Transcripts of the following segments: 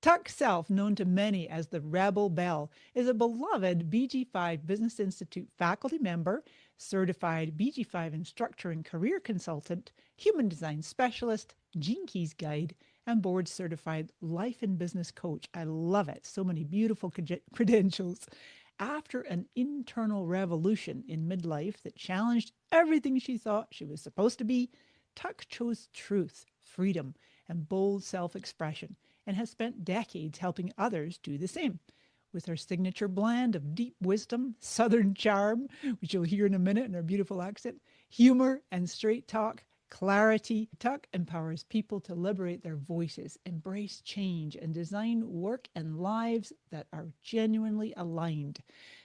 Tuck Self, known to many as the Rebel Bell, is a beloved BG5 Business Institute faculty member, certified BG5 instructor and career consultant, human design specialist, Gene Keys guide, and board certified life and business coach. I love it. So many beautiful credentials. After an internal revolution in midlife that challenged everything she thought she was supposed to be, Tuck chose truth, freedom, and bold self expression, and has spent decades helping others do the same. With her signature blend of deep wisdom, southern charm, which you'll hear in a minute in her beautiful accent, humor, and straight talk, clarity, Tuck empowers people to liberate their voices, embrace change, and design work and lives that are genuinely aligned.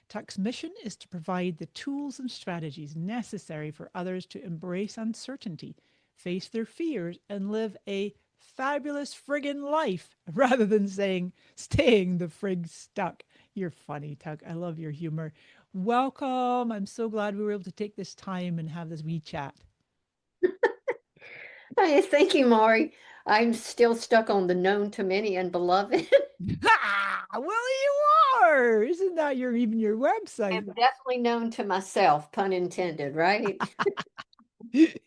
Tuck's mission is to provide the tools and strategies necessary for others to embrace uncertainty, face their fears, and live a fabulous friggin' life rather than saying, staying the frig stuck. You're funny, Tuck. I love your humor. Welcome. I'm so glad we were able to take this time and have this wee chat. Hey, thank you, Maury. I'm still stuck on the known to many and beloved. Ah, well, you are. Isn't that your I'm website? definitely known to myself, pun intended, right?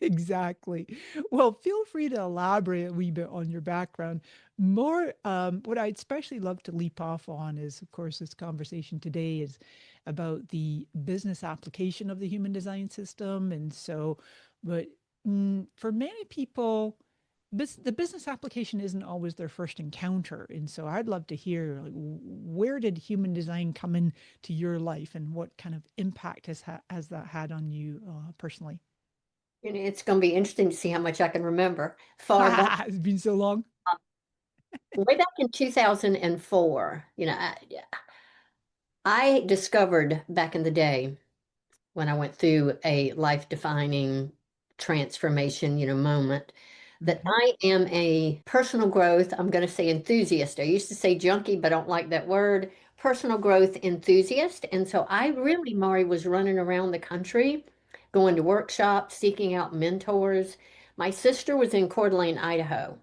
Exactly. Well, feel free to elaborate a wee bit on your background. More, what I'd especially love to leap off on is, of course, this conversation today is about the business application of the human design system. And so, but for many people, the business application isn't always their first encounter. And so I'd love to hear, like, where did human design come into your life and what kind of impact has that had on you personally? And it's going to be interesting to see how much I can remember. Far back, It's been so long. way back in 2004, I discovered back in the day when I went through a life-defining transformation, moment, that Mhm. I am a personal growth, I'm going to say enthusiast. I used to say junkie, but I don't like that word. Personal growth enthusiast. And so I really, Mari, was running around the country, going to workshops, seeking out mentors. My sister was in Coeur d'Alene, Idaho,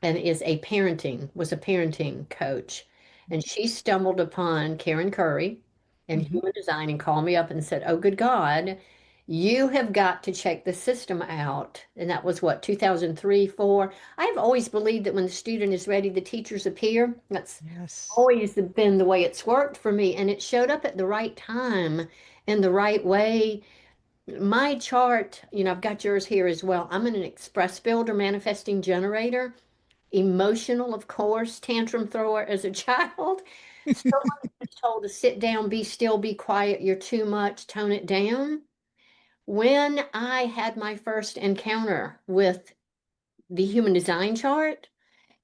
and was a parenting coach. And she stumbled upon Karen Curry and Mhm. human design and called me up and said, "Oh, good God, you have got to check the system out." And that was what, 2003, 4. I've always believed that when the student is ready, the teachers appear. That's Yes. always been the way it's worked for me. And it showed up at the right time in the right way. My chart, I've got yours here as well. I'm an express builder manifesting generator, emotional, of course, tantrum thrower as a child. Someone was told to sit down, be still, be quiet, you're too much, tone it down. When I had my first encounter with the human design chart,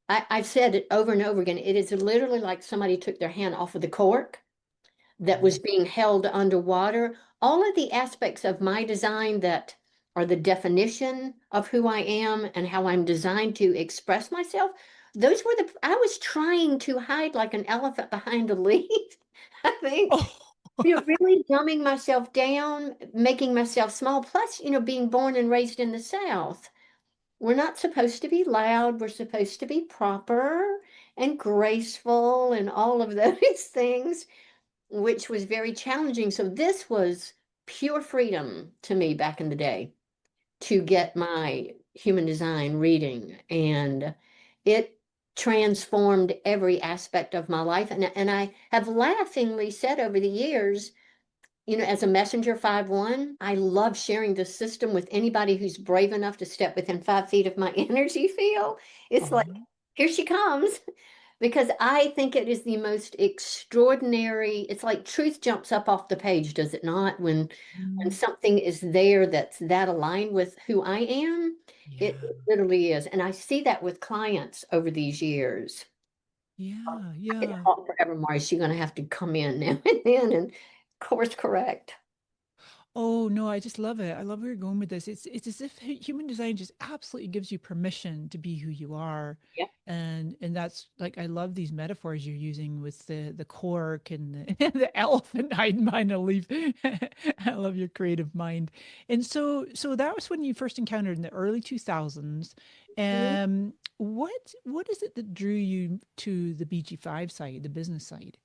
I've said it over and over again. It is literally like somebody took their hand off of the cork that was Mhm. being held underwater. All of the aspects of my design that are the definition of who I am and how I'm designed to express myself, those were I was trying to hide like an elephant behind a leaf. I think, Oh. really dumbing myself down, making myself small. Plus, being born and raised in the South, we're not supposed to be loud. We're supposed to be proper and graceful and all of those things, which was very challenging. So this was pure freedom to me back in the day to get my human design reading. And it transformed every aspect of my life. And I have laughingly said over the years, as a messenger 5-1, I love sharing the system with anybody who's brave enough to step within 5 feet of my energy field. It's like, Oh. here she comes, because I think it is the most extraordinary. It's like truth jumps up off the page, does it not? When Mm. something is there that's that aligned with who I am, it Yeah. literally is. And I see that with clients over these years. Yeah. I could Yeah. talk forever, Mari. She's going to have to come in now and then and course correct. Oh no, I just love it. I love where you're going with this. It's as if human design just absolutely gives you permission to be who you are. Yep. And that's like I love these metaphors you're using with the cork and the elephant hiding behind a leaf. I love your creative mind. And so that was when you first encountered in the early 2000s. Mhm. What is it that drew you to the BG5 side, the business side?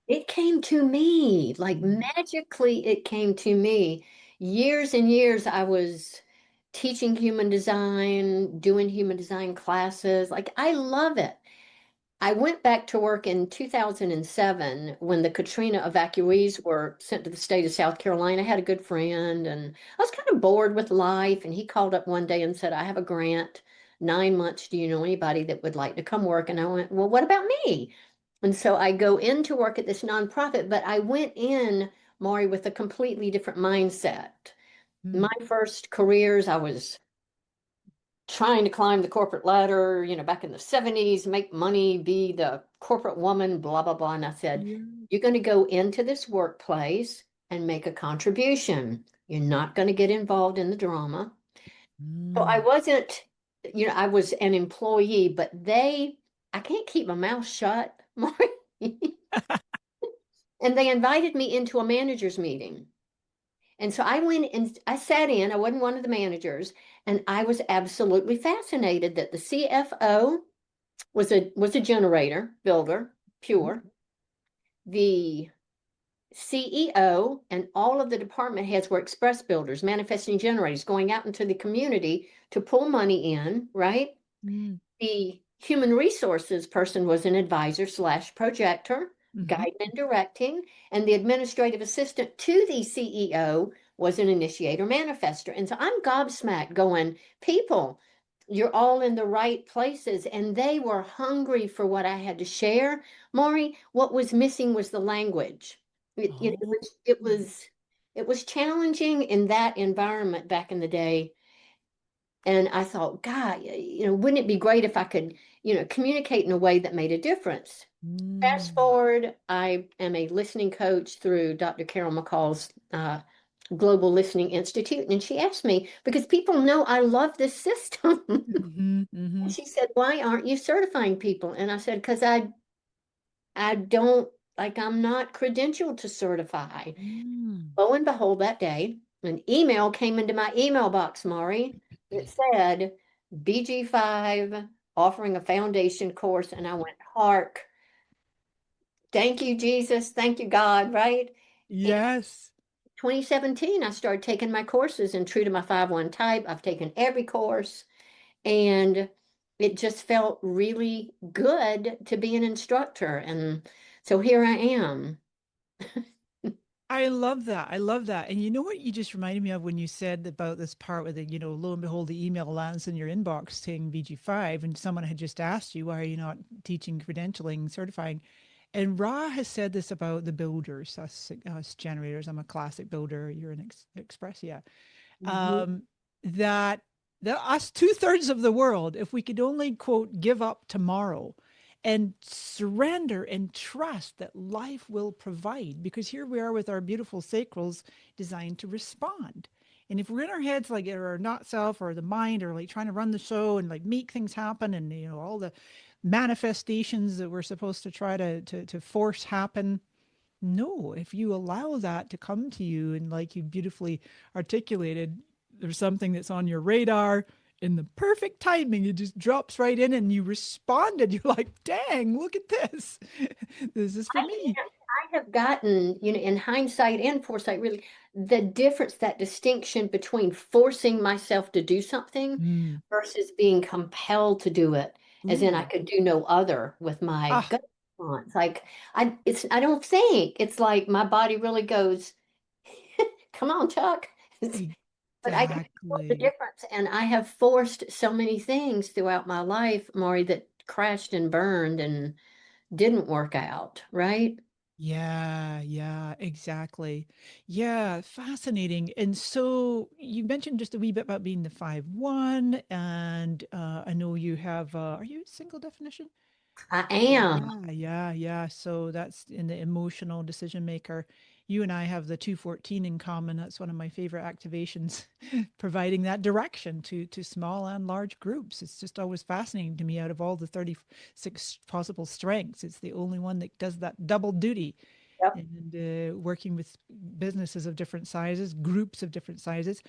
It came to me, like Mm, magically, it came to me. Years and years, I was teaching human design, doing human design classes. Like, I love it. I went back to work in 2007 when the Katrina evacuees were sent to the state of South Carolina. I had a good friend and I was kind of bored with life. And he called up one day and said, I have a grant, 9 months. Do you know anybody that would like to come work? And I went, well, what about me? And so I go in to work at this nonprofit, but I went in, Maury, with a completely different mindset. My mm, first careers, I was trying to climb the corporate ladder, back in the 70s, make money, be the corporate woman, blah, blah, blah. And I said, yeah. you're going to go into this workplace and make a contribution. You're not going to get involved in the drama. So I Mm. wasn't, I was an employee, but I can't keep my mouth shut, Maury. And they invited me into a manager's meeting. And so I went and I sat in, I wasn't one of the managers, and I was absolutely fascinated that the CFO was a generator builder, pure. The CEO and all of the department heads were express builders, manifesting generators, going out into the community to pull money in, right? Mm. The human resources person was an advisor slash projector, Mhm. guiding and directing, and the administrative assistant to the CEO was an initiator manifester. And so I'm gobsmacked going, people, you're all in the right places. And they were hungry for what I had to share. Maury, what was missing was the language. It, it, it Oh. was, it was, it was challenging in that environment back in the day. And I thought, God, wouldn't it be great if I could, communicate in a way that made a difference? Fast Mm. forward, I am a listening coach through Dr. Carol McCall's Global Listening Institute. And she asked me, because people know I love this system. Mhm. And Mhm. she said, why aren't you certifying people? And I said, because I don't, like, I'm not credentialed to certify. Mm. Lo and behold, that day, an email came into my email box, Maury, that said BG5 offering a foundation course. And I went, hark, thank you, Jesus. Thank you, God, right? In Yes. 2017, I started taking my courses, and true to my 5-1 type, I've taken every course. And it just felt really good to be an instructor. And so here I am. I love that. I love that. And you know what you just reminded me of when you said about this part where lo and behold, the email lands in your inbox saying BG5, and someone had just asked you, why are you not teaching credentialing, certifying? And Ra has said this about the builders, us generators. I'm a classic builder. You're an express. Yeah. Mhm. um, that us two-thirds of the world, if we could only quote give up tomorrow and surrender and trust that life will provide, because here we are with our beautiful sacrals designed to respond. And if we're in our heads like our not self or the mind or like trying to run the show and like make things happen and all the manifestations that we're supposed to try to force happen, no, if you allow that to come to you and like you beautifully articulated, there's something that's on your radar in the perfect timing, it just drops right in and you responded. You're like, dang, look at this. This is for I me. can't. I have gotten, in hindsight and foresight, really, the difference, that distinction between forcing myself to do something Mm. versus being compelled to do it, as in I Ooh. could do no other with my Ah, gut response. Like I don't think it's like my body really goes, come on, Chuck. But I can feel the exactly. difference, and I have forced so many things throughout my life, Maury, that crashed and burned and didn't work out, right? Yeah, yeah, exactly. Yeah, fascinating. And so you mentioned just a wee bit about being the 5-1, and I know you have, are you single definition? I am. Yeah, yeah, yeah. So that's in the emotional decision maker. You and I have the 214 in common. That's one of my favorite activations, providing that direction to small and large groups. It's just always fascinating to me. Out of all the 36 possible strengths, it's the only one that does that double duty. Yep. And working with businesses of different sizes, groups of different sizes.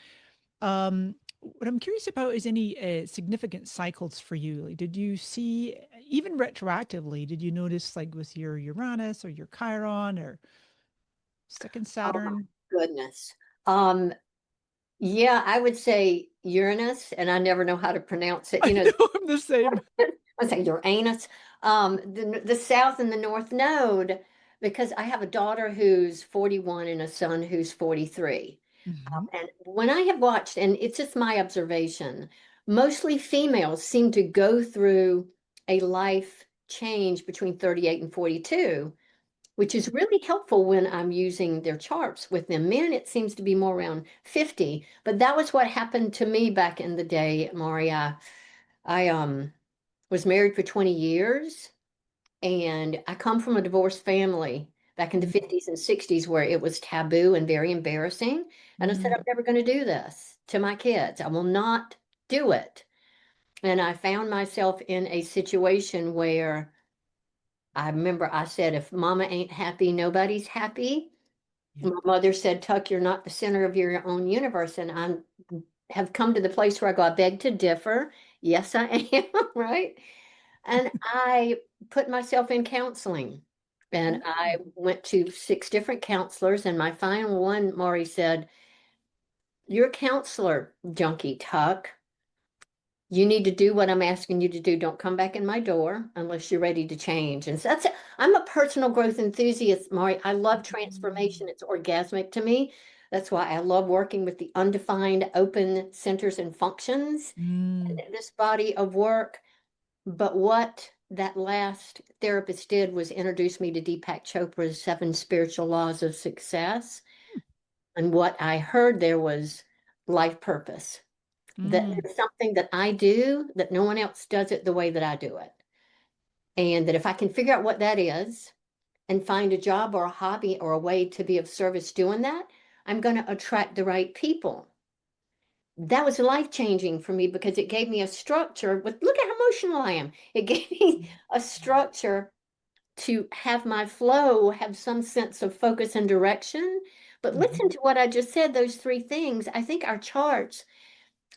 What I'm curious about is any significant cycles for you. Like, did you see, even retroactively, did you notice like with your Uranus or your Chiron or second Oh my Saturn? goodness. Um, yeah, I would say Uranus, and I never know how to pronounce it. I You know, know I'm the same. I say Uranus. The South and the North Node, because I have a daughter who's 41 and a son who's 43. Hmm. And when I have watched, and it's just my observation, mostly females seem to go through a life change between 38 and 42, which is really helpful when I'm using their charts with them. Men, it seems to be more around 50, but that was what happened to me back in the day, Mari. I was married for 20 years, and I come from a divorced family back in the 50s and 60s where it was taboo and very embarrassing. And I said, Mm-hmm. I'm never going to do this to my kids. I will not do it. And I found myself in a situation where I remember I said, if mama ain't happy, nobody's happy. Yep. My mother said, Tuck, you're not the center of your own universe. And I have come to the place where I go, I beg to differ. Yes, I am, right? And I put myself in counseling. And I went to 6 different counselors. And my final one, Maury said, you're a counselor, junkie Tuck. You need to do what I'm asking you to do. Don't come back in my door unless you're ready to change. And so that's it. I'm a personal growth enthusiast, Maury. I love transformation. It's orgasmic to me. That's why I love working with the undefined open centers and functions Mm. in this body of work. But what that last therapist did was introduce me to Deepak Chopra's 7 spiritual laws of success. And what I heard there was life purpose. That Mm. there's something that I do that no one else does it the way that I do it. And that if I can figure out what that is and find a job or a hobby or a way to be of service doing that, I'm going to attract the right people. That was life changing for me because it gave me a structure with look at how emotional I am. It gave me a structure to have my flow have some sense of focus and direction. But listen Mm-hmm. to what I just said, those 3 things. I think our charts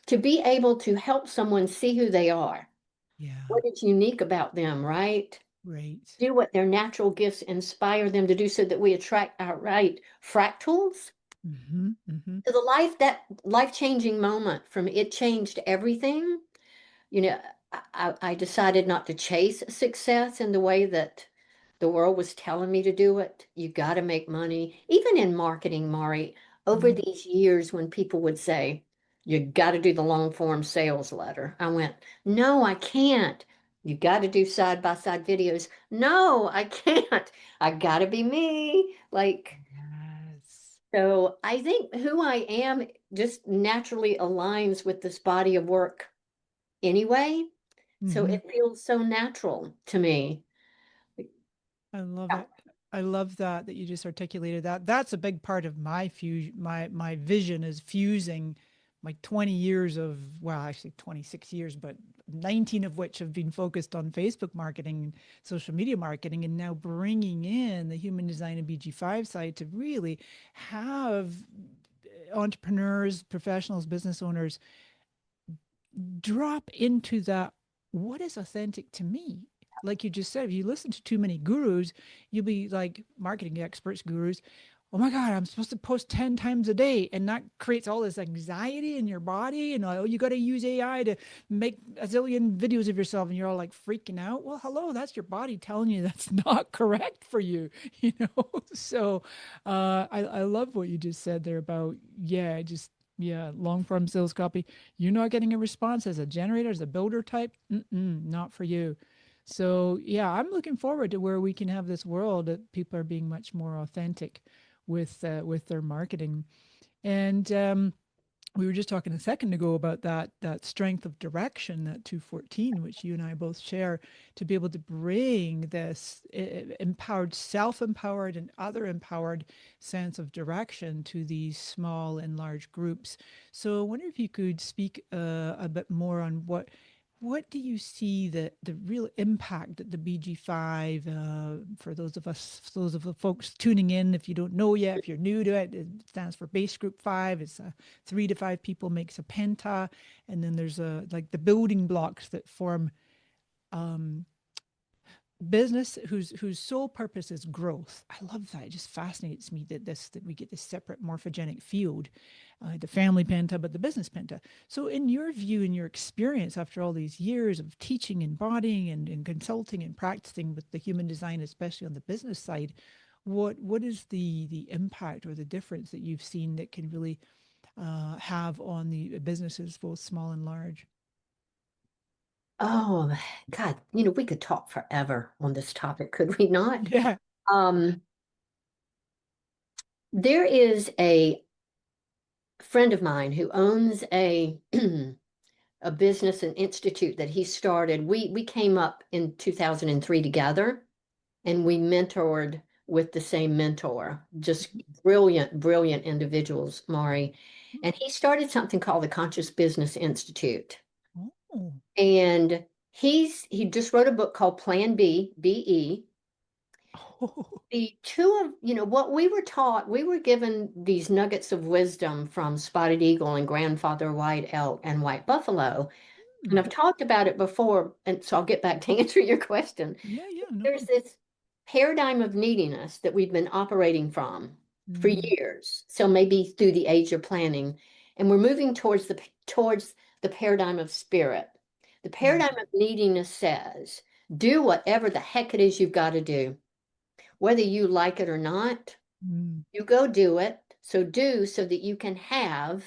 to be able to help someone see who they are, Yeah. what is unique about them, right? Right. Do what their natural gifts inspire them to do so that we attract our right fractals Mm-hmm. Mm-hmm. to the that life-changing moment from it changed everything. You know, I decided not to chase success in the way that the world was telling me to do it. You got to make money. Even in marketing, Mari, over Mm. these years when people would say, you got to do the long form sales letter, I went, no, I can't. You got to do side by side videos. No, I can't. I got to be me. Like, Yes. so I think who I am just naturally aligns with this body of work anyway. So Mm-hmm. it feels so natural to me. I love it. I love that you just articulated that. That's a big part of my my vision is fusing my 20 years of, well, actually 26 years, but 19 of which have been focused on Facebook marketing and social media marketing, and now bringing in the human design and BG5 side to really have entrepreneurs, professionals, business owners drop into that, what is authentic to me? Like you just said, if you listen to too many gurus, you'll be like marketing experts, gurus. Oh my God, I'm supposed to post 10 times a day. And that creates all this anxiety in your body. And oh, you got to use AI to make a zillion videos of yourself. And you're all like freaking out. Well, hello, that's your body telling you that's not correct for you, you know? So I love what you just said there about, yeah, just, yeah, long form sales copy. You're not getting a response as a generator, as a builder type. Mm-mm, not for you. So yeah, I'm looking forward to where we can have this world that people are being much more authentic with their marketing. And we were just talking a second ago about that strength of direction, that 214, which you and I both share, to be able to bring this empowered, self-empowered and other empowered sense of direction to these small and large groups. So I wonder if you could speak a bit more on what do you see the real impact that the BG5, for those of us, those of the folks tuning in, if you don't know yet, if you're new to it, it stands for Base Group 5. It's 3 to 5 people makes a penta, and then there's like the building blocks that form um, business whose sole purpose is growth. I love that. It just fascinates me that we get this separate morphogenic field, the family penta, but the business penta. So, in your view, in your experience, after all these years of teaching, embodying, and consulting and practicing with the human design, especially on the business side, what is the impact or the difference that you've seen that can really have on the businesses, both small and large? Oh, God, we could talk forever on this topic, could we not? Yeah. Um, there is a friend of mine who owns a a business and institute that he started. We came up in 2003 together, and we mentored with the same mentor. Just brilliant, brilliant individuals, Mari. And he started something called the Conscious Business Institute. Oh. And he just wrote a book called Plan B, BE. Oh. The two of, what we were taught, we were given these nuggets of wisdom from Spotted Eagle and Grandfather White Elk and White Buffalo. And Hmm. I've talked about it before, and so I'll get back to answer your question. Yeah, yeah, no There's problem. this paradigm of neediness that we've been operating from for Mm, years. So maybe through the age of planning, and we're moving towards the paradigm of spirit. The mm, paradigm of neediness says, do whatever the heck it is you've got to do, whether you like it or not. mm, You go do it. So do so that you can have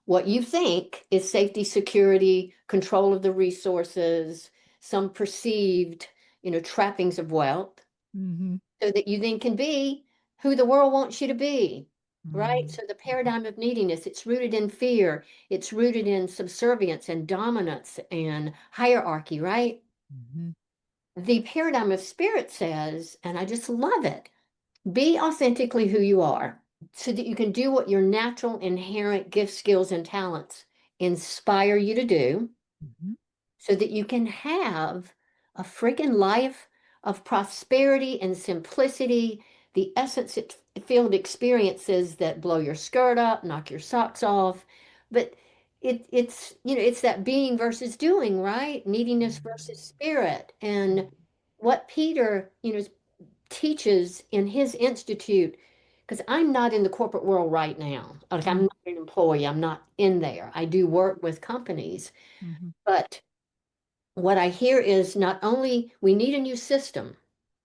what you think is safety, security, control of the resources, some perceived, trappings of wealth, mhm, so that you then can be who the world wants you to be. Right? mm, So the mhm, paradigm of neediness, it's rooted in fear, it's rooted in subservience and dominance and hierarchy, right? mhm, The paradigm of spirit says, and I just love it, be authentically who you are so that you can do what your natural inherent gifts, skills, and talents inspire you to do, mhm, so that you can have a freaking life of prosperity and simplicity, the essence filled experiences that blow your skirt up, knock your socks off. But it's that being versus doing, right? Neediness versus spirit. And what Peter, teaches in his institute, because I'm not in the corporate world right now. Like, I'm mm, not an employee, I'm not in there. I do work with companies, mhm. but what I hear is not only we need a new system,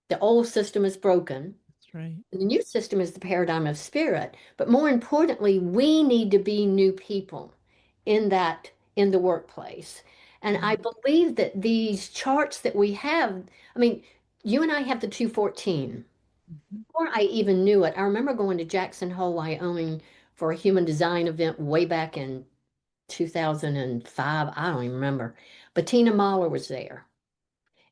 the old system is broken. That's right. The new system is the paradigm of spirit, but more importantly, we need to be new people in the workplace. And I Mm, believe that these charts that we have, I mean, you and I have the 214. mhm, Before I even knew it, I remember going to Jackson Hole, Wyoming for a human design event way back in 2005. I don't even remember. But Tina Mahler was there,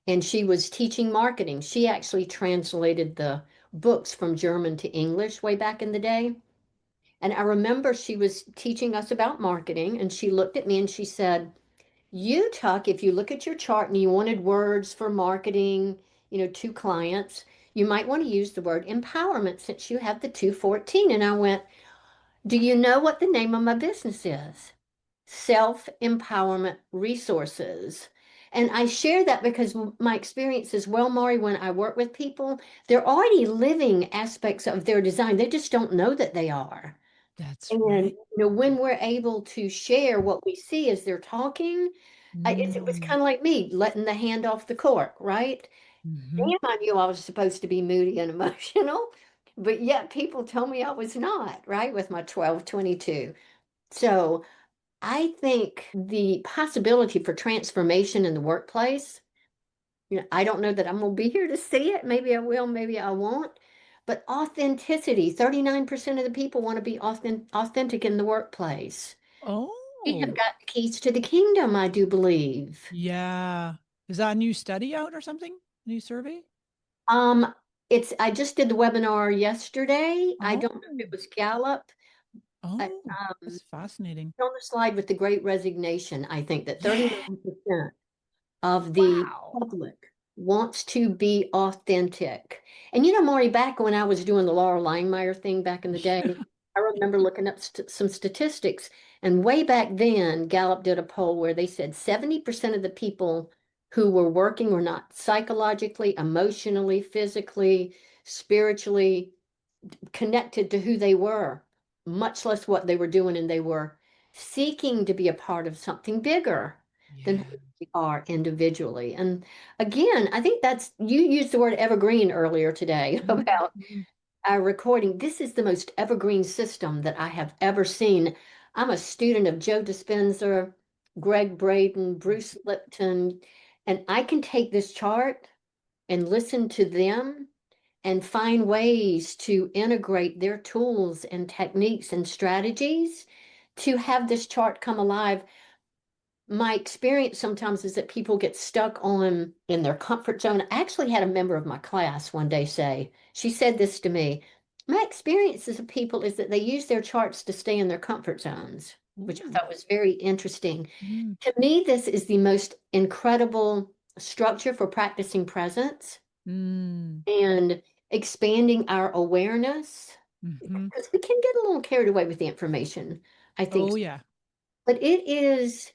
and she was teaching marketing. She actually translated the books from German to English way back in the day. And I remember she was teaching us about marketing, and she looked at me and she said, you, Tuck, if you look at your chart and you wanted words for marketing, to clients, you might want to use the word empowerment since you have the 214. And I went, do you know what the name of my business is? Self-Empowerment Resources. And I share that because my experience is, well, Mari, when I work with people, they're already living aspects of their design. They just don't know that they are. that's And right. when we're able to share what we see as they're talking, it was Mm, kind of like me letting the hand off the cork, right? mhm, Damn, I knew I was supposed to be moody and emotional, but yet people told me I was not, right? With my 1222. So I think the possibility for transformation in the workplace, I don't know that I'm going to be here to see it. Maybe I will, maybe I won't. But authenticity, 39% of the people want to be authentic in the workplace. We have Oh, got the keys to the kingdom, I do believe. yeah. Is that a new study out or something? New survey? Um, I just did the webinar yesterday. I don't know if Oh, it was Gallup. I, oh, that's fascinating. on the slide with the Great Resignation, I think that Yeah. 39% of the Wow. public wants to be authentic. And you know, Maury, back when I was doing the Laura Langmeyer thing back in the day, I remember looking up some statistics. And way back then, Gallup did a poll where they said 70% of the people who were working were not psychologically, emotionally, physically, spiritually connected to who they were, much less what they were doing, and they were seeking to be a part of something bigger than who Yeah. they are individually. And again, I think that's, you used the word evergreen earlier today about Mhm. our recording. This is the most evergreen system that I have ever seen. I'm a student of Joe Dispenza, Greg Braden, Bruce Lipton, and I can take this chart and listen to them and find ways to integrate their tools and techniques and strategies to have this chart come alive. My experience sometimes is that people get stuck on in their comfort zone. I actually had a member of my class one day say, she said this to me, my experiences of people is that they use their charts to stay in their comfort zones, which I Ooh. thought was very interesting. Mm. To me, this is the most incredible structure for practicing presence Mm. and expanding our awareness, Hmm. because we can get a little carried away with the information, I think. Oh, yeah. But it is,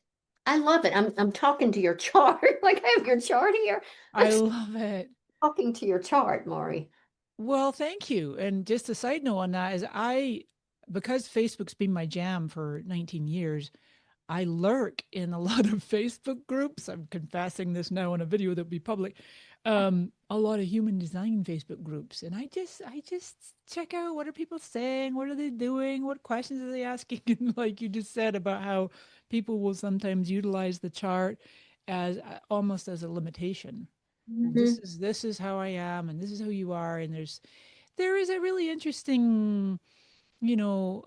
I love it. I'm talking to your chart. Like I have your chart here. I'm I love it. talking to your chart, Maury. Well, thank you. And just a side note on that is because Facebook's been my jam for 19 years, I lurk in a lot of Facebook groups. I'm confessing this now on a video that'll be public. A lot of human design Facebook groups, and I just check out what are people saying, what are they doing, what questions are they asking, and like you just said about how people will sometimes utilize the chart as almost as a limitation. Well, Mhm. this is how I am, and this is who you are, and there is a really interesting, you know,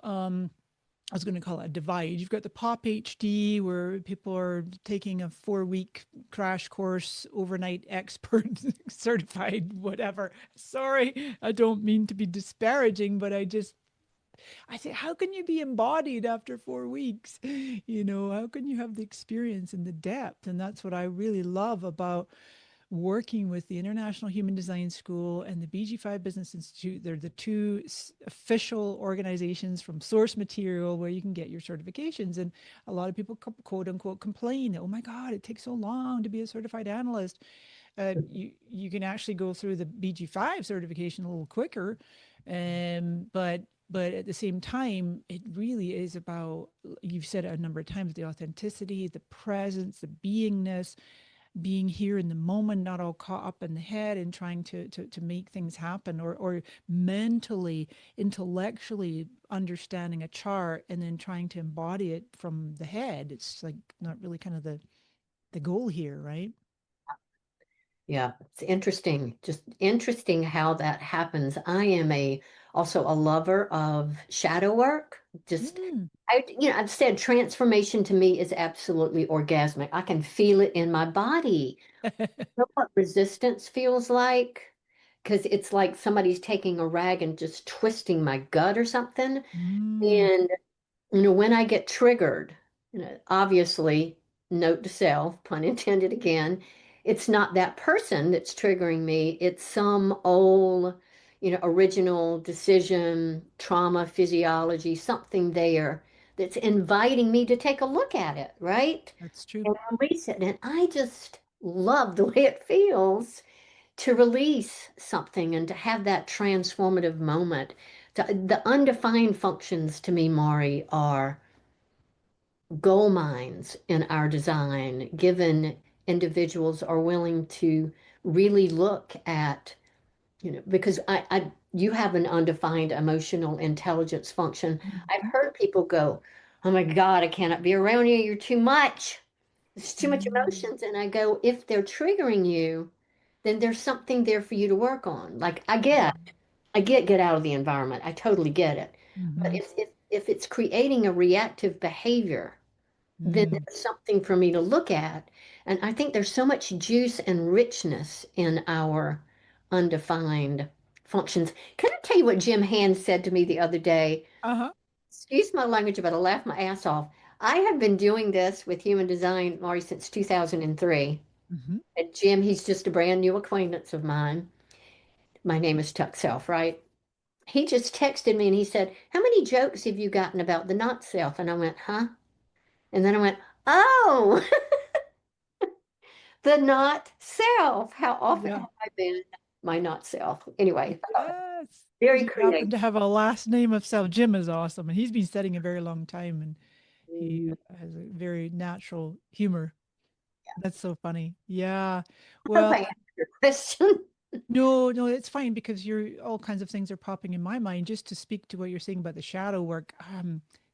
I was going to call it a divide. You've got the pop HD where people are taking a 4 week crash course, overnight expert, certified, whatever. Sorry, I don't mean to be disparaging, but I say, how can you be embodied after 4 weeks? How can you have the experience and the depth? And that's what I really love about working with the International Human Design School and the BG5 Business Institute. They're the two official organizations from source material where you can get your certifications. And a lot of people quote unquote complain that, oh my God, it takes so long to be a certified analyst. You can actually go through the BG5 certification a little quicker. But at the same time, it really is about, you've said it a number of times, the authenticity, the presence, the beingness, being here in the moment, not all caught up in the head and trying to make things happen, or mentally, intellectually understanding a chart and then trying to embody it from the head. It's like not really kind of the goal here, right? Yeah, it's interesting. Just interesting how that happens. I am also a lover of shadow work. Just Mm. I've said transformation to me is absolutely orgasmic. I can feel it in my body. You know what resistance feels like? Because it's like somebody's taking a rag and just twisting my gut or something. Mm. And when I get triggered, obviously, note to self, pun intended again, it's not that person that's triggering me. It's some old, original decision, trauma, physiology, something there that's inviting me to take a look at it, right? That's true. And release it. And I just love the way it feels to release something and to have that transformative moment. The undefined functions to me, Mari, are gold mines in our design, given individuals are willing to really look at, because you have an undefined emotional intelligence function. I've Mhm. heard people go, "Oh my God, I cannot be around you. You're too much. It's too much Mm. emotions." And I go, if they're triggering you, then there's something there for you to work on. Like I get out of the environment. I totally get it. But Mhm. if it's creating a reactive behavior, then Mm. there's something for me to look at. And I think there's so much juice and richness in our undefined functions. Can I tell you what Jim Hand said to me the other day? Uh-huh. Excuse my language, but I laughed my ass off. I have been doing this with human design, Mari, since 2003. Hmm. And Jim, he's just a brand new acquaintance of mine. My name is Tuck Self, right? He just texted me and he said, "How many jokes have you gotten about the not self?" And I went, "Huh?" And then I went, "Oh, the not self. How often Yeah. have I been my not self?" Anyway, Yes. very You happen creative. to have a last name of self. Jim is awesome, and he's been studying a very long time, and he Mm, has a very natural humor. That's so funny. Yeah. I hope Well, I answered your question. no, no, it's fine because you're all kinds of things are popping in my mind. Just to speak to what you're saying about the shadow work.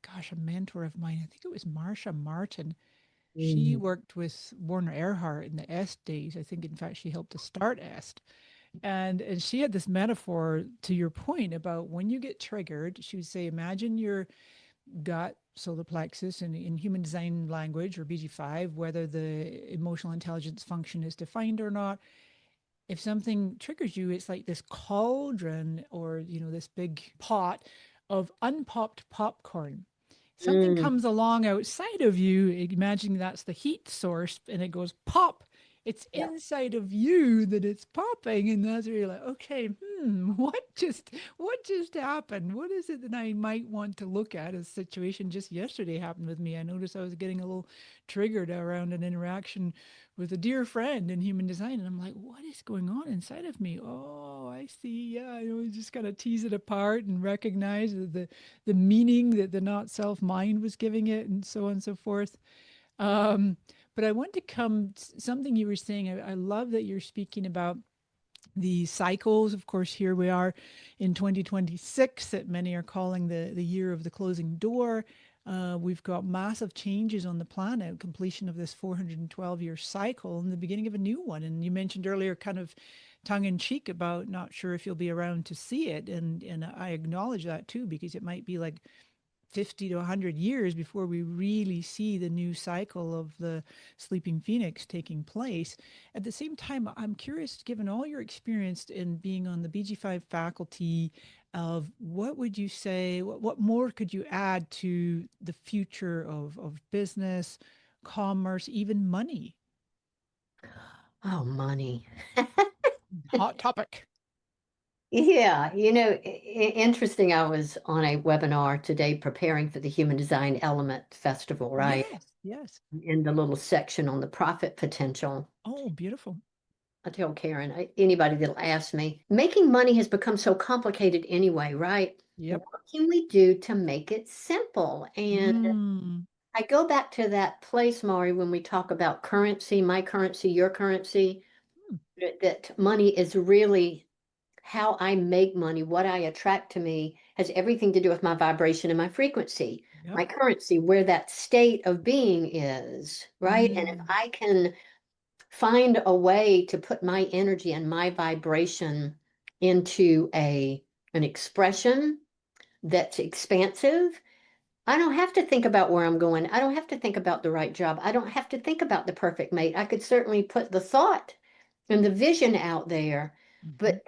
Gosh, a mentor of mine, I think it was Marsha Martin. She Mm, worked with Warner Earhart in the Est days. I think, in fact, she helped to start Est. And she had this metaphor to your point about when you get triggered. She would say, imagine your gut solar plexus in human design language or BG5, whether the emotional intelligence function is defined or not. If something triggers you, it's like this cauldron or, this big pot of unpopped popcorn. Something mm, comes along outside of you, imagine that's the heat source, and it goes pop. It's yeah. inside of you that it's popping, and that's where you're like, okay, what just happened? What is it that I might want to look at? A situation just yesterday happened with me. I noticed I was getting a little triggered around an interaction with a dear friend in human design, and I'm like, what is going on inside of me? Oh, I see. Yeah, just kind of tease it apart and recognize the meaning that the not self mind was giving it, and so on and so forth. Um, but I want to come something you were saying. I love that you're speaking about the cycles. Of course, here we are in 2026, that many are calling the year of the closing door. We've got massive changes on the planet, completion of this 412-year cycle, and the beginning of a new one. And you mentioned earlier, kind of tongue in cheek, about not sure if you'll be around to see it, and I acknowledge that too, because it might be like 50 to 100 years before we really see the new cycle of the sleeping phoenix taking place. At the same time, I'm curious, given all your experience in being on the BG5 faculty, of what would you say, what more could you add to the future of business, commerce, even money? Oh, money. Hot topic. Yeah, interesting. I was on a webinar today preparing for the Human Design Element Festival, right? Yes, yes. In the little section on the profit potential. Oh, beautiful. I tell Karen, anybody that'll ask me, making money has become so complicated anyway, right? Yep. What can we do to make it simple? And Mm. I go back to that place, Mari, when we talk about currency, my currency, your currency, that money is really how I make money, what I attract to me has everything to do with my vibration and my frequency, Yep. my currency, where that state of being is, right? And if Mm. I can find a way to put my energy and my vibration into an expression that's expansive, I don't have to think about where I'm going. I don't have to think about the right job. I don't have to think about the perfect mate. I could certainly put the thought and the vision out there, Mhm. but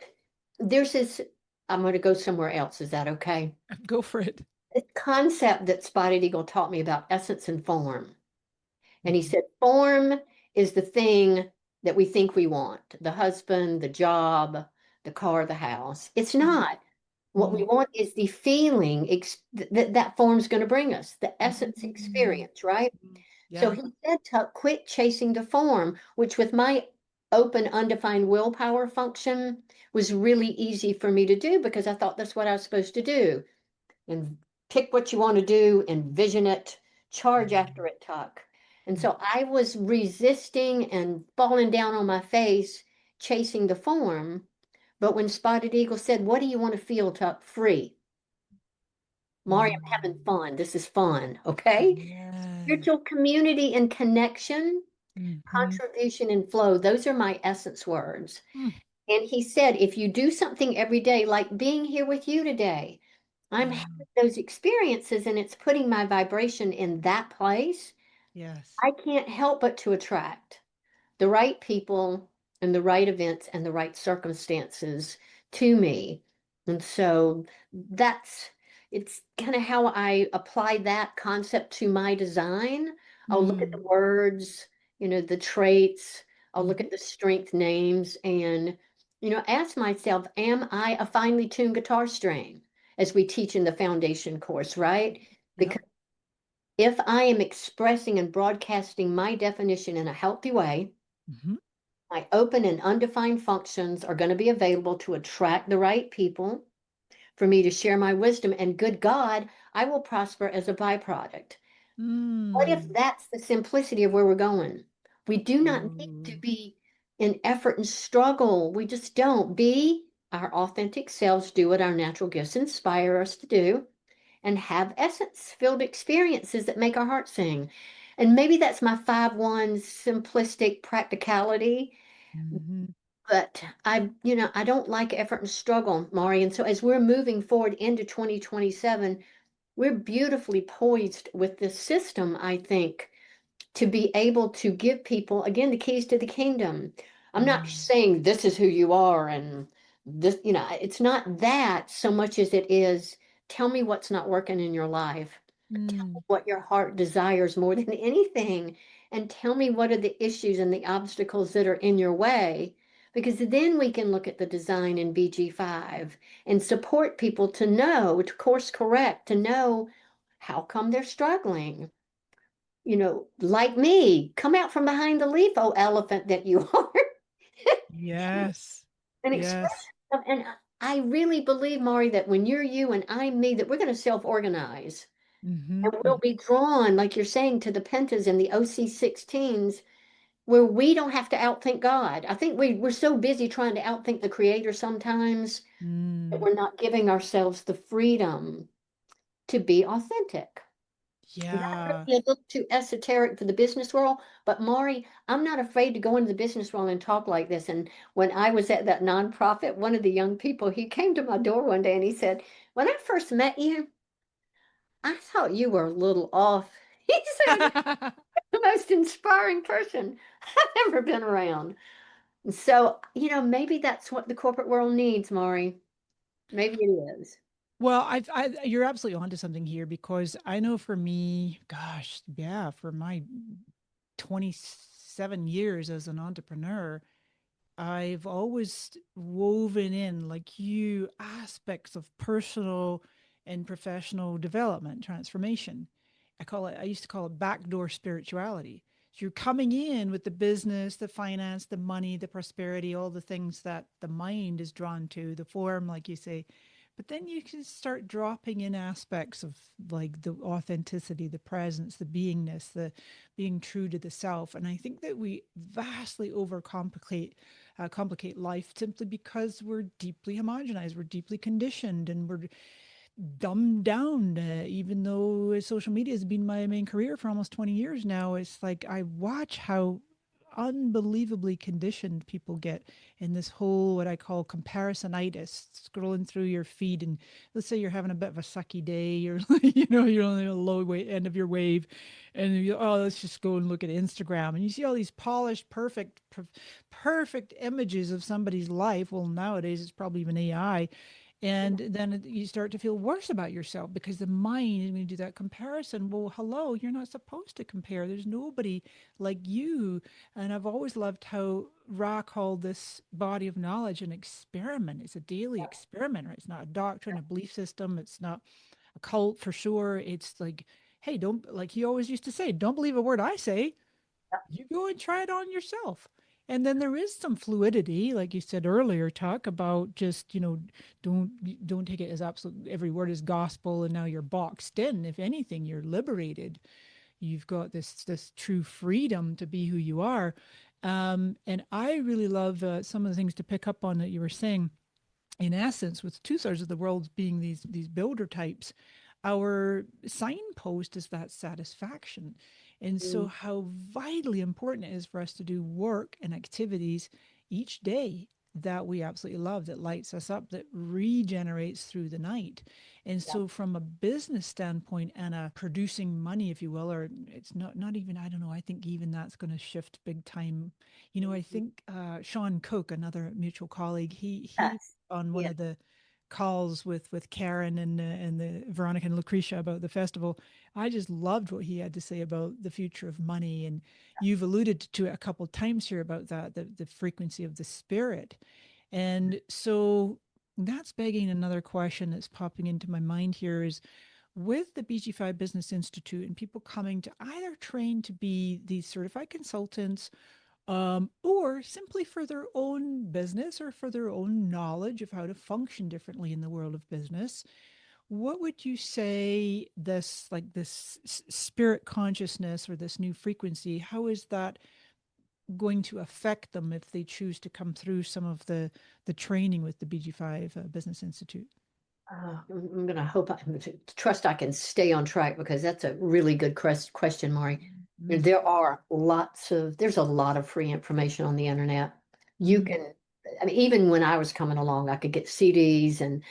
there's this, I'm going to go somewhere else. Is that okay? Go for it. This concept that Spotted Eagle taught me about essence and form. And he Mhm. said, form is the thing that we think we want, the husband, the job, the car, the house. It's Mm. not. What we Mm. want is the feeling that that form's going to bring us, the essence Mm. experience, right? Mm. So Yeah. he said, Tuck, quit chasing the form, which with my open, undefined willpower function was really easy for me to do because I thought that's what I was supposed to do. And pick what you want to do, envision it, charge after Mm. it, Tuck. And Mm. so I was resisting and falling down on my face, chasing the form. But when Spotted Eagle said, "What do you want to feel, Tuck?" Free. Mari, I'm having Mm. fun. This is fun. Okay. Yes. Spiritual community and connection, Mhm. contribution and flow. Those are my essence words. Mm. And he said, if you do something every day, like being here with you today, I'm Wow. having those experiences and it's putting my vibration in that place, Yes. I can't help but to attract the right people and the right events and the right circumstances to me. And so that's it's kind of how I apply that concept to my design. I'll look at the Mm. words, the traits, I'll look Hmm. at the strength names and ask myself, am I a finely tuned guitar string? As we teach in the foundation course, right? Yep. If I am expressing and broadcasting my definition in a healthy way, Hmm. my open and undefined functions are going to be available to attract the right people for me to share my wisdom. And good God, I will prosper as a byproduct. What if Mm. that's the simplicity of where we're going? We do not need to Ooh. be in effort and struggle. We just don't. Be our authentic selves, do what our natural gifts inspire us to do and have essence filled experiences that make our heart sing. And maybe that's my 5-1 simplistic practicality, Hmm. but I don't like effort and struggle, Mari. And so as we're moving forward into 2027, we're beautifully poised with this system, I think, to be able to give people, again, the keys to the kingdom. I'm not Mm. saying this is who you are and this, it's not that so much as it is tell me what's not working in your life. Tell me Mm. what your heart desires more than anything. And tell me what are the issues and the obstacles that are in your way. Because then we can look at the design in BG5 and support people to know, to course correct, to know how come they're struggling, like me, come out from behind the leaf, oh elephant that you are, Yes. and express Yes. yourself. And I really believe, Mari, that when you're you and I'm me, that we're going to self-organize. Hmm. And we'll be drawn, like you're saying, to the pentas and the OC16s, where we don't have to outthink God. I think we're so busy trying to outthink the Creator sometimes that Mm. we're not giving ourselves the freedom to be authentic. That might Yeah. be a little too esoteric for the business world, but Mari, I'm not afraid to go into the business world and talk like this. And when I was at that nonprofit, one of the young people, he came to my door one day and he said, "When I first met you, I thought you were a little off." He said, "The most inspiring person I've ever been around." And so, maybe that's what the corporate world needs, Mari. Maybe it is. Well, you're absolutely onto something here because I know for me, gosh, yeah, for my 27 years as an entrepreneur, I've always woven in like you aspects of personal and professional development, transformation. I used to call it backdoor spirituality. So you're coming in with the business, the finance, the money, the prosperity, all the things that the mind is drawn to, the form, like you say. But then you can start dropping in aspects of like the authenticity, the presence, the beingness, the being true to the self. And I think that we vastly complicate life simply because we're deeply homogenized, we're deeply conditioned, and we're dumbed down. Even though social media has been my main career for almost 20 years now, it's like I watch how unbelievably conditioned people get in this whole what I call comparisonitis, scrolling through your feed. And let's say you're having a bit of a sucky day, you're you're on the end of your wave, and let's just go and look at Instagram, and you see all these polished, perfect images of somebody's life. Well, nowadays it's probably even AI, and then you start to feel worse about yourself because the mind is going to do that comparison. Well, hello, you're not supposed to compare. There's nobody like you. And I've always loved how Ra called this body of knowledge an experiment. It's a daily experiment, right? It's not a doctrine, a belief system. It's not a cult for sure. It's like, hey, don't, like he always used to say, don't believe a word I say. You go and try it on yourself. And then there is some fluidity, like you said earlier, talk about just, don't take it as absolute every word is gospel and now you're boxed in. If anything, you're liberated. You've got this true freedom to be who you are. And I really love some of the things to pick up on that you were saying. In essence, with two-thirds of the world being these builder types, our signpost is that satisfaction. And so Mm, how vitally important it is for us to do work and activities each day. that we absolutely love, that lights us up, that regenerates through the night. And Yeah. so from a business standpoint and a producing money, if you will, or it's not even, I don't know, I think even that's going to shift big time. You know, I think Sean Cook, another mutual colleague, he Yes. on one Yeah. of the calls with Karen and the Veronica and Lucretia about the festival. I just loved what he had to say about the future of money. And you've alluded to it a couple of times here about that, the frequency of the spirit. And so that's begging another question that's popping into my mind here is with the BG5 Business Institute and people coming to either train to be these certified consultants or simply for their own business or for their own knowledge of how to function differently in the world of business. What would you say this, like this spirit consciousness or this new frequency, how is that going to affect them if they choose to come through some of the training with the BG5 Business Institute? I'm going to trust I can stay on track because that's a really good question, Maury. Mm, There's a lot of free information on the internet. You mm, can, I mean, even when I was coming along, I could get CDs and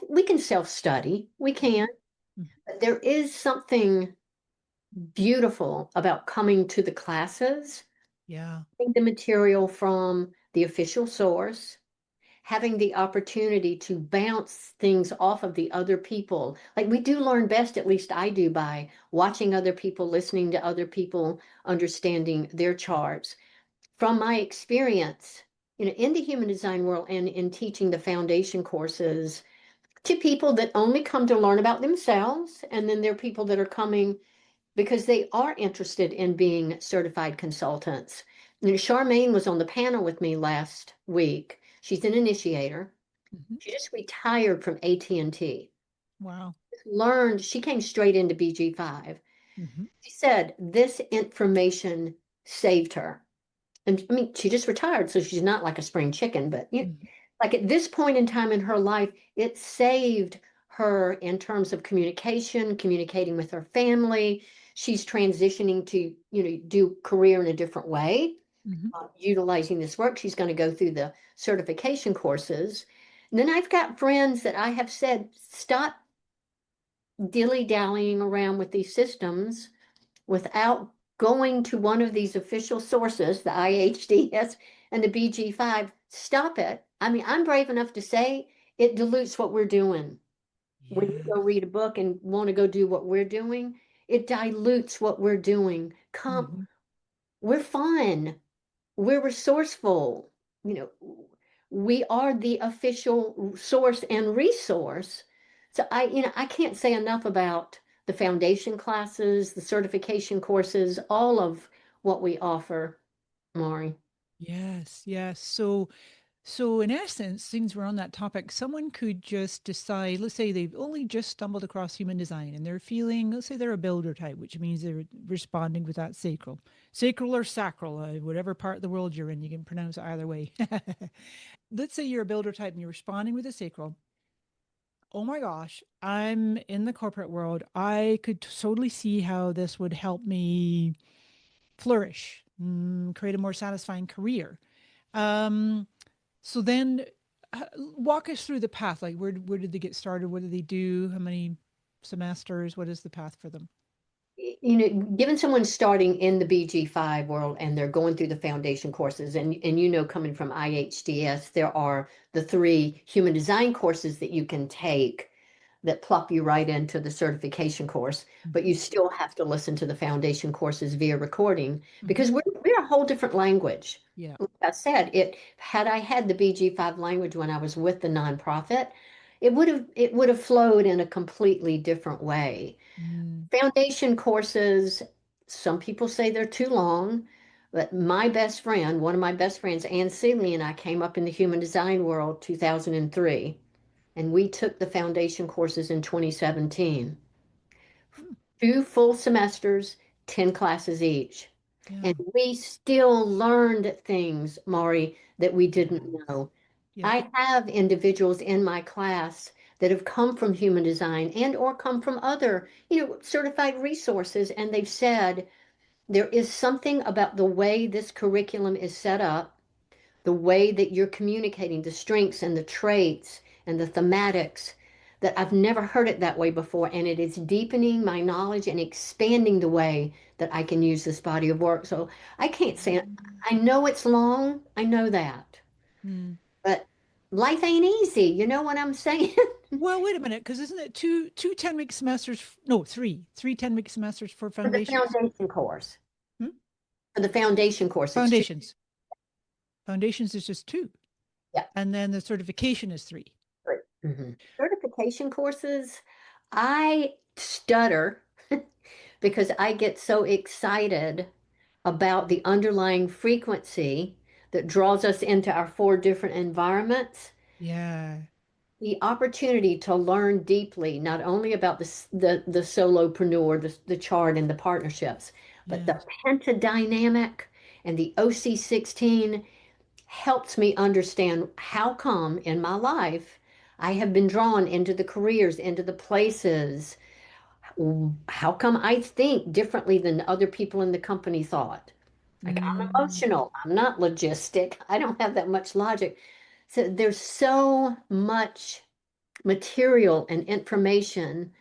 we can self-study. We can. mm, But there is something beautiful about coming to the classes, yeah. getting the material from the official source, having the opportunity to bounce things off of the other people. Like we do learn best, at least I do, by watching other people, listening to other people, understanding their charts. From my experience, in the human design world and in teaching the foundation courses to people that only come to learn about themselves, and then there are people that are coming because they are interested in being certified consultants. Charmaine was on the panel with me last week. She's an initiator. Mhm. She just retired from AT&T. Wow. Learned, she came straight into BG5. Hmm. She said this information saved her. And I mean, she just retired, so she's not like a spring chicken, but Hmm. like at this point in time in her life, it saved her in terms of communication, communicating with her family. She's transitioning to, do career in a different way, Hmm. utilizing this work. She's going to go through the certification courses. And then I've got friends that I have said, stop dilly-dallying around with these systems without going to one of these official sources, the IHDS and the BG5, stop it. I mean, I'm brave enough to say it dilutes what we're doing. When you Yeah. go read a book and want to go do what we're doing, it dilutes what we're doing. Hmm. We're fun. We're resourceful. You know, we are the official source and resource. So I can't say enough about the foundation classes, the certification courses, all of what we offer, Maury. Yes, yes. So in essence, since we're on that topic, someone could just decide, let's say they've only just stumbled across human design and they're feeling, let's say they're a builder type, which means they're responding with that sacral or sacral, whatever part of the world you're in, you can pronounce it either way. Let's say you're a builder type and you're responding with a sacral. Oh my gosh, I'm in the corporate world. I could totally see how this would help me flourish, create a more satisfying career. Um, so then walk us through the path. Like where did they get started? What do they do? How many semesters? What is the path for them? Given someone starting in the BG5 world and they're going through the foundation courses, and coming from IHDS, there are the three human design courses that you can take that plop you right into the certification course, but Hmm. you still have to listen to the foundation courses via recording Hmm. because we're a whole different language. Yeah. Like I said, it had I had the BG5 language when I was with the nonprofit, it would have flowed in a completely different way. Mm. Foundation courses, some people say they're too long, but one of my best friends, Ann Seeley, and I came up in the human design world 2003, and we took the foundation courses in 2017. Mm. 2 full semesters, 10 classes each. Yeah. And we still learned things, Maury, that we didn't Yes. know. Yep. I have individuals in my class that have come from human design and or come from other, certified resources, and they've said there is something about the way this curriculum is set up, the way that you're communicating, the strengths and the traits and the thematics, that I've never heard it that way before. And it is deepening my knowledge and expanding the way that I can use this body of work. So I can't say it. I know it's long. I know that. Mm. But life ain't easy. You know what I'm saying? Well, wait a minute, because isn't it two 10-week semesters? No, three 10-week semesters for For the foundations? foundation course. Hmm? For the foundation course, it's two. Foundations. Foundations is just two. Yeah. And then the certification is three. Great. Certification courses, I stutter because I get so excited about the underlying frequency that draws us into our four different environments. Yeah. The opportunity to learn deeply, not only about the solopreneur, the chart and the partnerships, but Yeah. the pentadynamic and the OC16 helps me understand how come in my life I have been drawn into the careers, into the places. How come I think differently than other people in the company thought? Like I'm Mm. emotional, I'm not logistic, I don't have that much logic. So there's so much material and information,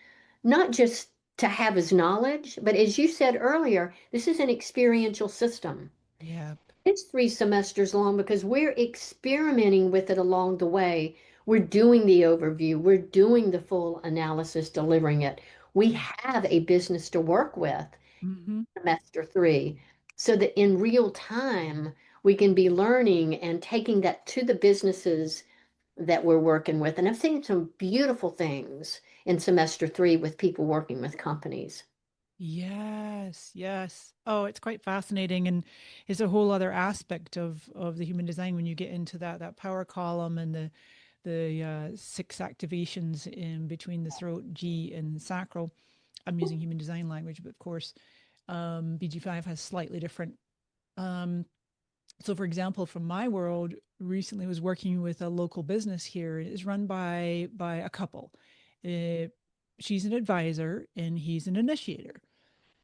not just to have as knowledge, but as you said earlier, this is an experiential system. Yep. It's 3 semesters long because we're experimenting with it along the way. We're doing the overview, we're doing the full analysis, delivering it. We Yeah. have a business to work with Hmm. semester 3 so that in real time we can be learning and taking that to the businesses that we're working with. And I've seen some beautiful things in semester 3 with people working with companies. Yes, yes. Oh, it's quite fascinating, and it's a whole other aspect of the human design when you get into that power column and the six activations in between the throat, G, and sacral. I'm using human design language, but of course, BG5 has slightly different. Um, so, for example, from my world, recently was working with a local business here. It is run by a couple. Uh, she's an advisor and he's an initiator.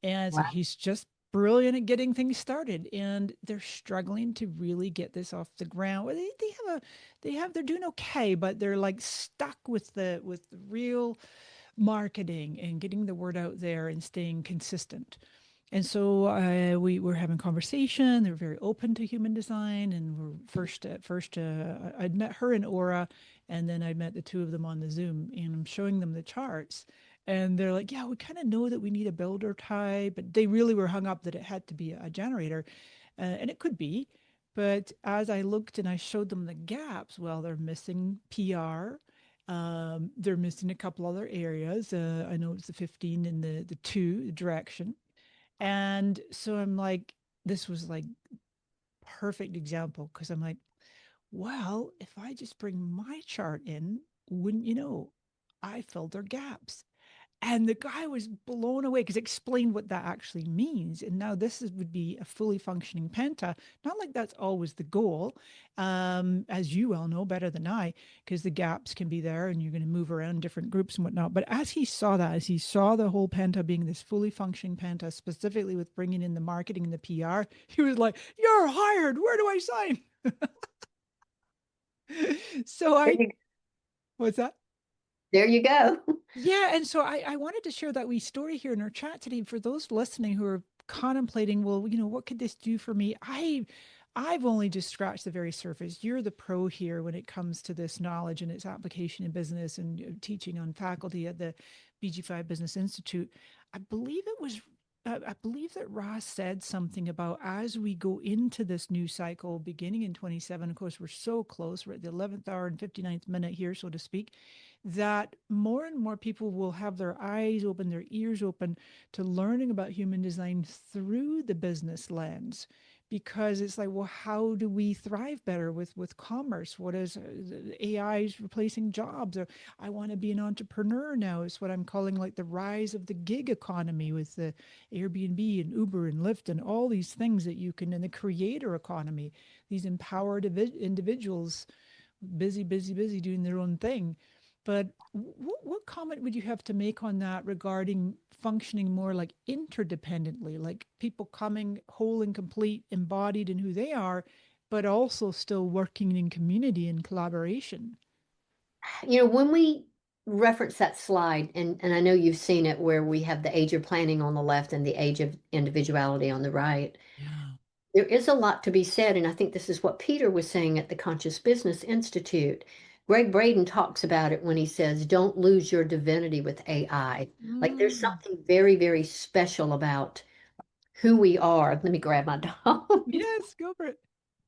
And so Wow. he's just brilliant at getting things started. And they're struggling to really get this off the ground. Well, they're doing okay, but they're like stuck with the real marketing and getting the word out there and staying consistent. And so we were having conversation. They're very open to human design, and we're I'd met her in Aura, and then I met the two of them on the Zoom, and I'm showing them the charts, and they're like, "Yeah, we kind of know that we need a builder type," but they really were hung up that it had to be a generator, and it could be. But as I looked and I showed them the gaps, well, they're missing PR. They're missing a couple other areas. I know it's the 15 and the two direction. And so I'm like, this was like perfect example because I'm like, well, if I just bring my chart in, wouldn't you know, I filled their gaps. And the guy was blown away because it explained what that actually means. And now would be a fully functioning penta. Not like that's always the goal, as you well know better than I, because the gaps can be there and you're going to move around different groups and whatnot. But as he saw the whole penta being this fully functioning penta, specifically with bringing in the marketing and the PR, he was like, "You're hired. Where do I sign?" So There I, you, what's that? there you go. Yeah, and so I wanted to share that wee story here in our chat today for those listening who are contemplating, well, what could this do for me? I've only just scratched the very surface. You're the pro here when it comes to this knowledge and its application in business and teaching on faculty at the BG5 Business Institute. I believe it was I believe that Ross said something about as we go into this new cycle beginning in 27, of course, we're so close. We're at the 11th hour and 59th minute here, so to speak, that more and more people will have their eyes open, their ears open to learning about human design through the business lens. Because it's like, well, how do we thrive better with commerce? What is AI is replacing jobs? Or I want to be an entrepreneur now. It's what I'm calling like the rise of the gig economy with the Airbnb and Uber and Lyft and all these things that you can, in the creator economy, these empowered individuals busy, busy, busy doing their own thing. But what comment would you have to make on that regarding functioning more like interdependently, like people coming whole and complete, embodied in who they are, but also still working in community and collaboration. When we reference that slide, and I know you've seen it where we have the age of planning on the left and the age of individuality on the right, Yeah. there is a lot to be said. And I think this is what Peter was saying at the Conscious Business Institute. Greg Braden talks about it when he says, don't lose your divinity with AI. Like there's Mm. something very, very special about who we are. Let me grab my dog. Yes, go for it.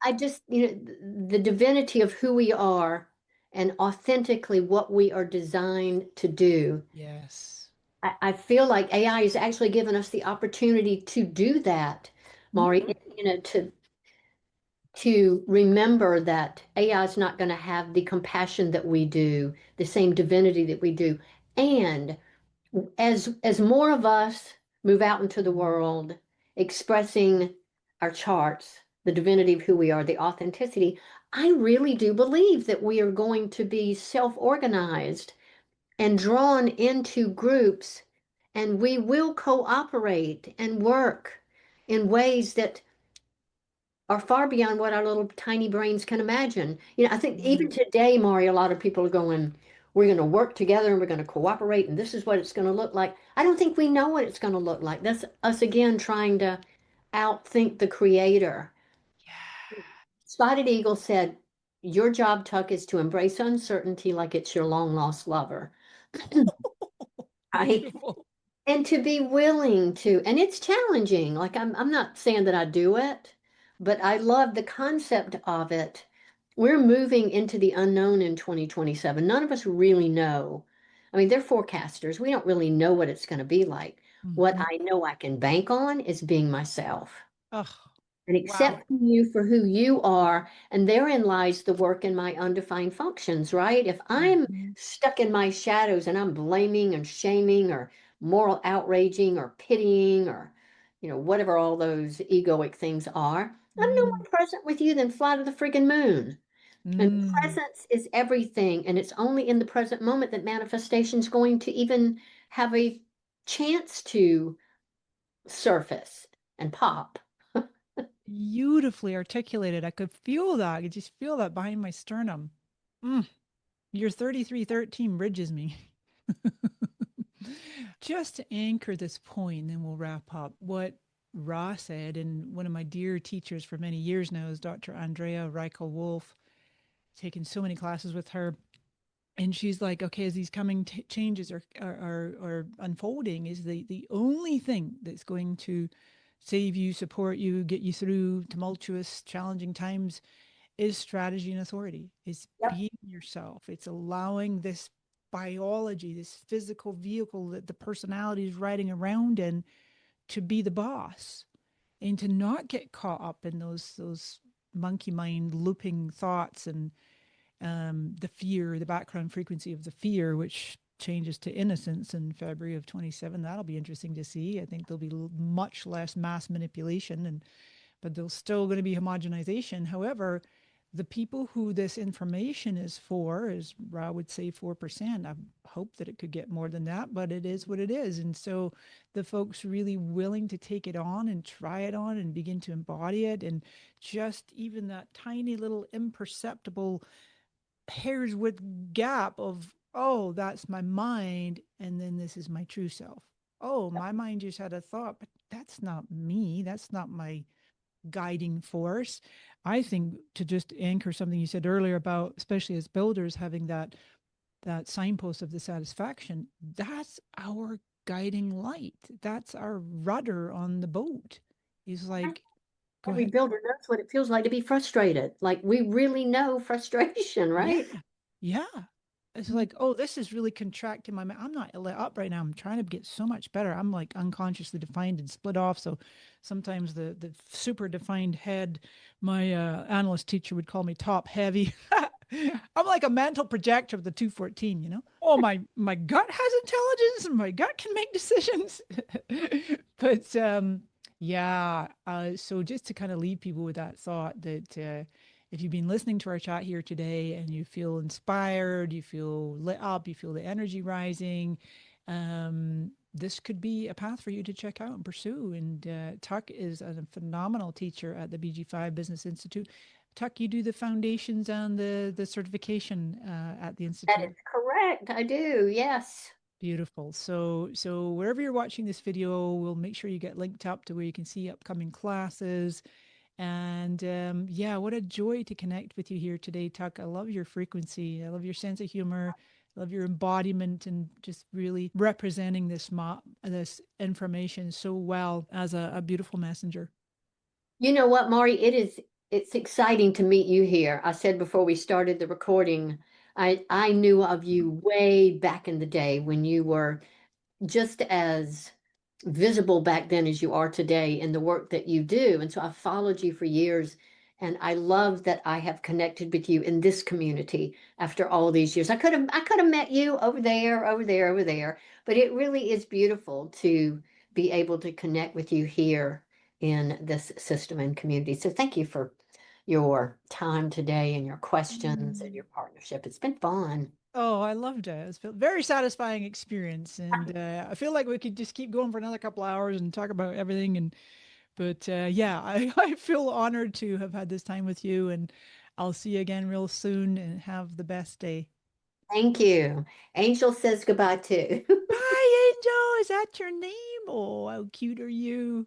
I just, the divinity of who we are and authentically what we are designed to do. Yes. I feel like AI has actually given us the opportunity to do that, Mm. Maury, to remember that AI is not going to have the compassion that we do, the same divinity that we do. And as more of us move out into the world expressing our charts, the divinity of who we are, the authenticity, I really do believe that we are going to be self-organized and drawn into groups, and we will cooperate and work in ways that are far beyond what our little tiny brains can imagine. I think even Mm. today, Maury, a lot of people are going, we're going to work together and we're going to cooperate, and this is what it's going to look like. I don't think we know what it's going to look like. That's us again trying to outthink the creator. Yeah. Spotted Eagle said, your job, Tuck, is to embrace uncertainty like it's your long lost lover. Right? Beautiful. And to be willing to, and it's challenging. Like I'm not saying that I do it, but I love the concept of it. We're moving into the unknown in 2027. None of us really know. I mean, they're forecasters. We don't really know what it's going to be like. What Mhm. I know I can bank on is being myself Oh, and wow. accepting you for who you are. And therein lies the work in my undefined functions, right? If I'm Mhm. stuck in my shadows and I'm blaming and shaming or moral outraging or pitying or, whatever all those egoic things are, I'm no Mm. more present with you than fly to the friggin' moon. And Mm. presence is everything. And it's only in the present moment that manifestation's going to even have a chance to surface and pop. Beautifully articulated. I could feel that. I could just feel that behind my sternum. Mm. Your 3313 bridges me. Just to anchor this point, then we'll wrap up. What Ra said, and one of my dear teachers for many years now is Dr. Andrea Reichel Wolf, taken so many classes with her. And she's like, okay, as these coming changes are unfolding, is the only thing that's going to save you, support you, get you through tumultuous, challenging times is strategy and authority. It's Yep. being yourself. It's allowing this biology, this physical vehicle that the personality is riding around in, to be the boss and to not get caught up in those monkey mind looping thoughts and the fear, the background frequency of the fear, which changes to innocence in February of 27. That'll be interesting to see. I think there'll be much less mass manipulation, but there's still going to be homogenization. However, the people who this information is for, as Ra would say, 4%. I hope that it could get more than that, but it is what it is. And so the folks really willing to take it on and try it on and begin to embody it, and just even that tiny little imperceptible hair's width gap of, oh, that's my mind, and then this is my true self. Oh, my mind just had a thought, but that's not me. That's not my guiding force. I think, to just anchor something you said earlier about, especially as builders, having that signpost of the satisfaction, that's our guiding light. That's our rudder on the boat. Is like, go Every ahead. builder knows what it feels like to be frustrated. Like we really know frustration, Yeah. right? Yeah. It's like, oh, this is really contracting my mind. I'm not lit up right now. I'm trying to get so much better. I'm like unconsciously defined and split off. So sometimes the super defined head, my analyst teacher would call me top heavy. I'm like a mental projector of the 214, you know? Oh, my gut has intelligence and my gut can make decisions. But yeah, so just to kind of leave people with that thought that if you've been listening to our chat here today and you feel inspired, you feel lit up, you feel the energy rising, this could be a path for you to check out and pursue. And Tuck is a phenomenal teacher at the BG5 Business Institute. Tuck, you do the foundations and the certification at the That is institute. correct. I do. Yes. Beautiful. So wherever you're watching this video, we'll make sure you get linked up to where you can see upcoming classes. And yeah, what a joy to connect with you here today, Tuck. I love your frequency. I love your sense of humor. I love your embodiment and just really representing this information so well as a beautiful messenger. You know what, Mari? It's exciting to meet you here. I said before we started the recording, I knew of you way back in the day when you were just as visible back then as you are today in the work that you do. And so I followed you for years. And I love that I have connected with you in this community after all these years. I could have met you over there, over there, over there. But it really is beautiful to be able to connect with you here in this system and community. So thank you for your time today and your questions and Mm. your partnership. It's been fun. Oh, I loved it. It's a very satisfying experience, and I feel like we could just keep going for another couple hours and talk about everything. And but yeah, I feel honored to have had this time with you, and I'll see you again real soon. And have the best day. Thank you. Angel says goodbye too. Bye, Angel. Is that your name? Oh, how cute are you?